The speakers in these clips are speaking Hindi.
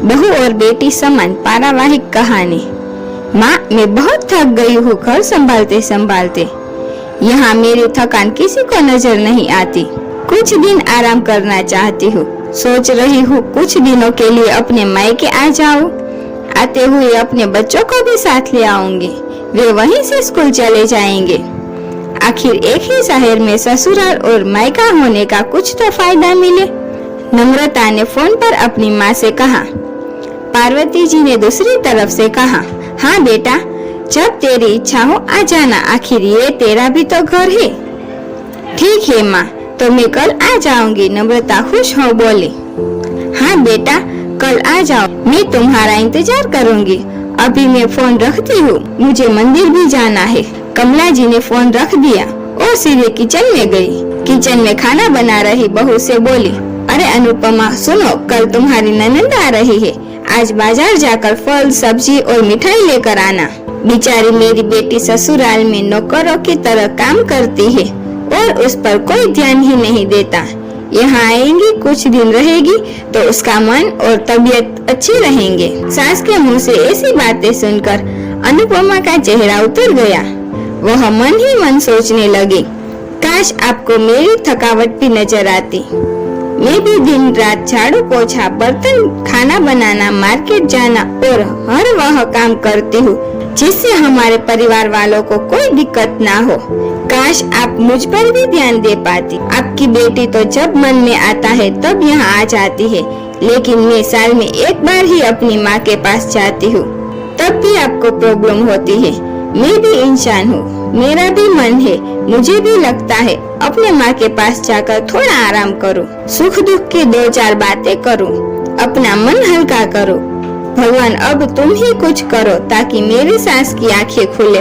बहू और बेटी समान पारिवारिक कहानी। माँ, मैं बहुत थक गई हूँ घर संभालते संभालते। यहाँ मेरी थकान किसी को नजर नहीं आती। कुछ दिन आराम करना चाहती हूँ। सोच रही हूँ कुछ दिनों के लिए अपने मायके आ जाऊँ। आते हुए अपने बच्चों को भी साथ ले आऊंगी। वे वहीं से स्कूल चले जाएंगे। आखिर एक ही शहर में ससुराल और मायका होने का कुछ तो फायदा मिले। नम्रता ने फोन पर अपनी माँ से कहा। पार्वती जी ने दूसरी तरफ से कहा, हाँ बेटा, जब तेरी इच्छा हो आ जाना, आखिर ये तेरा भी तो घर है। ठीक है माँ, तो मैं कल आ जाऊंगी। नम्रता खुश हो बोली। हाँ बेटा, कल आ जाओ, मैं तुम्हारा इंतजार करूंगी। अभी मैं फोन रखती हूँ, मुझे मंदिर भी जाना है। कमला जी ने फोन रख दिया और सीधे किचन में गई। किचन में खाना बना रही बहू से बोली, अरे अनुपमा सुनो, कल तुम्हारी ननद आ रही है। आज बाजार जाकर फल, सब्जी और मिठाई लेकर आना। बेचारी मेरी बेटी ससुराल में नौकरों की तरह काम करती है और उस पर कोई ध्यान ही नहीं देता। यहाँ आएंगी, कुछ दिन रहेगी तो उसका मन और तबीयत अच्छे रहेंगे। सास के मुंह से ऐसी बातें सुनकर अनुपमा का चेहरा उतर गया। वह मन ही मन सोचने लगी, काश आपको मेरी थकावट भी नजर आती। मैं भी दिन रात झाड़ू पोछा, बर्तन, खाना बनाना, मार्केट जाना और हर वह काम करती हूँ जिससे हमारे परिवार वालों को कोई दिक्कत ना हो। काश आप मुझ पर भी ध्यान दे पाती। आपकी बेटी तो जब मन में आता है तब यहाँ आ जाती है, लेकिन मैं साल में एक बार ही अपनी माँ के पास जाती हूँ, तब भी आपको प्रॉब्लम होती है। मैं भी इंसान हूँ, मेरा भी मन है, मुझे भी लगता है अपने माँ के पास जाकर थोड़ा आराम करूँ, सुख दुख की 2-4 बातें करूँ, अपना मन हल्का करूँ। भगवान अब तुम ही कुछ करो ताकि मेरी सास की आंखें खुले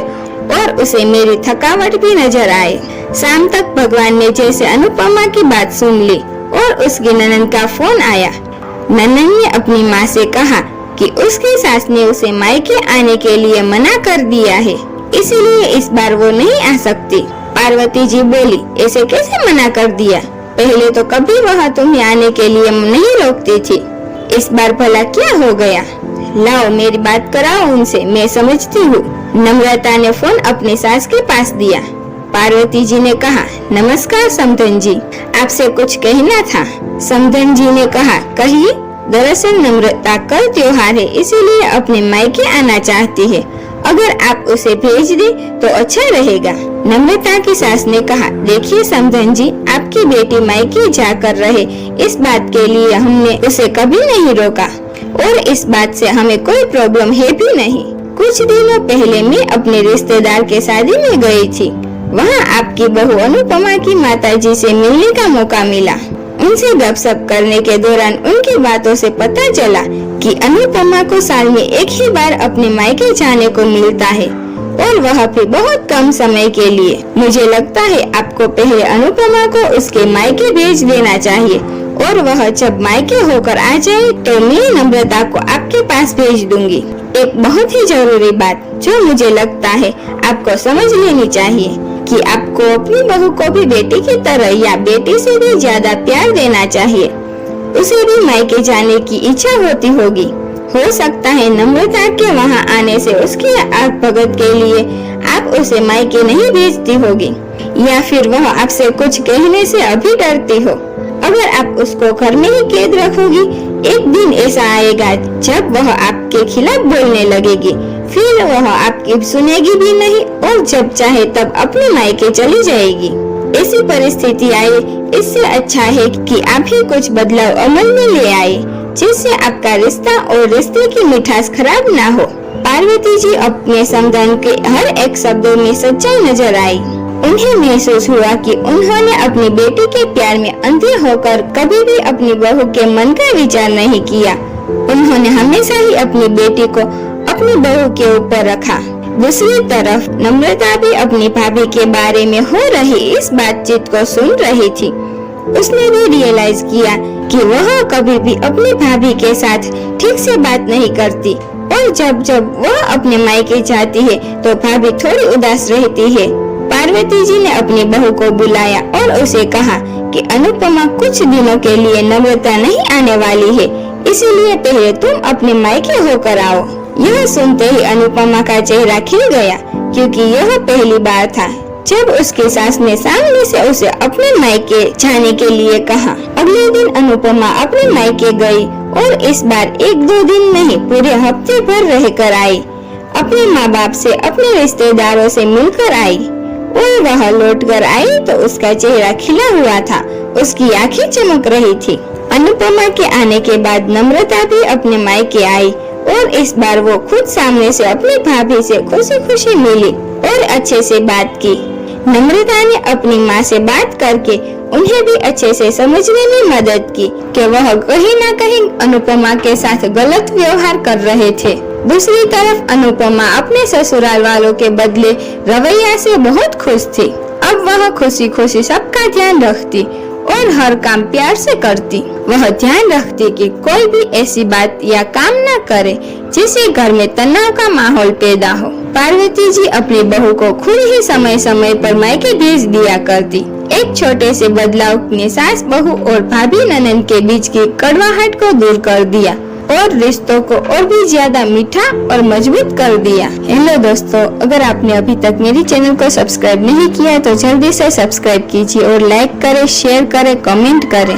और उसे मेरी थकावट भी नजर आए। शाम तक भगवान ने जैसे अनुपमा की बात सुन ली और उसकी ननद का फोन आया। ननद ने अपनी माँ से कहा कि उसकी सास ने उसे मायके आने के लिए मना कर दिया है, इसीलिए इस बार वो नहीं आ सकती। पार्वती जी बोली, ऐसे कैसे मना कर दिया? पहले तो कभी वह तुम्हें आने के लिए नहीं रोकती थी, इस बार भला क्या हो गया? लाओ मेरी बात कराओ उनसे, मैं समझती हूँ। नम्रता ने फोन अपनी सास के पास दिया। पार्वती जी ने कहा, नमस्कार समधन जी, आपसे कुछ कहना था। समधन जी ने कहा, कहिए। दरअसल नम्रता कल त्योहार है, इसीलिए अपने मायके आना चाहती है। अगर आप उसे भेज दे तो अच्छा रहेगा। नम्रता की सास ने कहा, देखिए समधन जी, आपकी बेटी मायके जाकर रहे, इस बात के लिए हमने उसे कभी नहीं रोका और इस बात से हमें कोई प्रॉब्लम है भी नहीं। कुछ दिनों पहले मैं अपने रिश्तेदार के शादी में गई थी। वहाँ आपकी बहू अनुपमा की माताजी से मिलने का मौका मिला। उनसे गपशप करने के दौरान उनकी बातों से पता चला कि अनुपमा को साल में एक ही बार अपने मायके जाने को मिलता है और वह भी बहुत कम समय के लिए। मुझे लगता है आपको पहले अनुपमा को उसके मायके भेज देना चाहिए और वह जब मायके होकर आ जाए तो मैं नम्रता को आपके पास भेज दूंगी। एक बहुत ही जरूरी बात जो मुझे लगता है आपको समझ लेनी चाहिए कि आपको अपनी बहू को भी बेटी की तरह या बेटी से भी ज्यादा प्यार देना चाहिए। उसे भी मायके जाने की इच्छा होती होगी। हो सकता है नम्रता के वहाँ आने से उसकी आग भगत के लिए आप उसे मायके नहीं भेजती होगी, या फिर वह आपसे कुछ कहने से अभी डरती हो। अगर आप उसको घर में ही कैद रखोगी, एक दिन ऐसा आएगा जब वह आपके खिलाफ बोलने लगेगी, फिर वह आपकी सुनेगी भी नहीं और जब चाहे तब अपने मायके चली जाएगी। ऐसी परिस्थिति आए, इससे अच्छा है कि आप ही कुछ बदलाव अमल में ले आए जिससे आपका रिश्ता और रिश्ते की मिठास खराब ना हो। पार्वती जी अपने समधन के हर एक शब्दों में सच्चाई नजर आई। उन्हें महसूस हुआ कि उन्होंने अपनी बेटी के प्यार में अंधे होकर कभी भी अपनी बहू के मन का विचार नहीं किया। उन्होंने हमेशा ही अपनी बेटी को अपनी बहू के ऊपर रखा। दूसरी तरफ नम्रता भी अपनी भाभी के बारे में हो रही इस बातचीत को सुन रही थी। उसने भी रियलाइज किया कि वह कभी भी अपनी भाभी के साथ ठीक से बात नहीं करती और जब जब वह अपने मायके जाती है तो भाभी थोड़ी उदास रहती है। पार्वती जी ने अपनी बहू को बुलाया और उसे कहा कि अनुपमा कुछ दिनों के लिए नम्रता नहीं आने वाली है, इसीलिए पहले तुम अपने मायके होकर आओ। यह सुनते ही अनुपमा का चेहरा खिल गया, क्योंकि यह पहली बार था जब उसके सास ने सामने से उसे अपने मायके जाने के लिए कहा। अगले दिन अनुपमा अपने मायके गई और इस बार 1-2 दिन नहीं, पूरे हफ्ते भर रहकर आई। अपने माँ बाप से, अपने रिश्तेदारों से मिलकर आई और वह लौटकर आई तो उसका चेहरा खिला हुआ था, उसकी आंखें चमक रही थी। अनुपमा के आने के बाद नम्रता भी अपने मायके आई और इस बार वो खुद सामने से अपनी भाभी से खुशी खुशी मिली और अच्छे से बात की। नम्रता ने अपनी माँ से बात करके उन्हें भी अच्छे से समझने में मदद की कि वह कहीं न कहीं अनुपमा के साथ गलत व्यवहार कर रहे थे। दूसरी तरफ अनुपमा अपने ससुराल वालों के बदले रवैया से बहुत खुश थी। अब वह खुशी खुशी सबका ध्यान रखती और हर काम प्यार से करती। वह ध्यान रखती कि कोई भी ऐसी बात या काम न करे जिससे घर में तनाव का माहौल पैदा हो। पार्वती जी अपनी बहू को खुद ही समय समय पर मायके भेज दिया करती। एक छोटे से बदलाव ने सास बहू और भाभी ननद के बीच की कड़वाहट को दूर कर दिया और रिश्तों को और भी ज्यादा मीठा और मजबूत कर दिया। हेलो दोस्तों, अगर आपने अभी तक मेरी चैनल को सब्सक्राइब नहीं किया तो जल्दी से सब्सक्राइब कीजिए और लाइक करें, शेयर करें, कमेंट करें।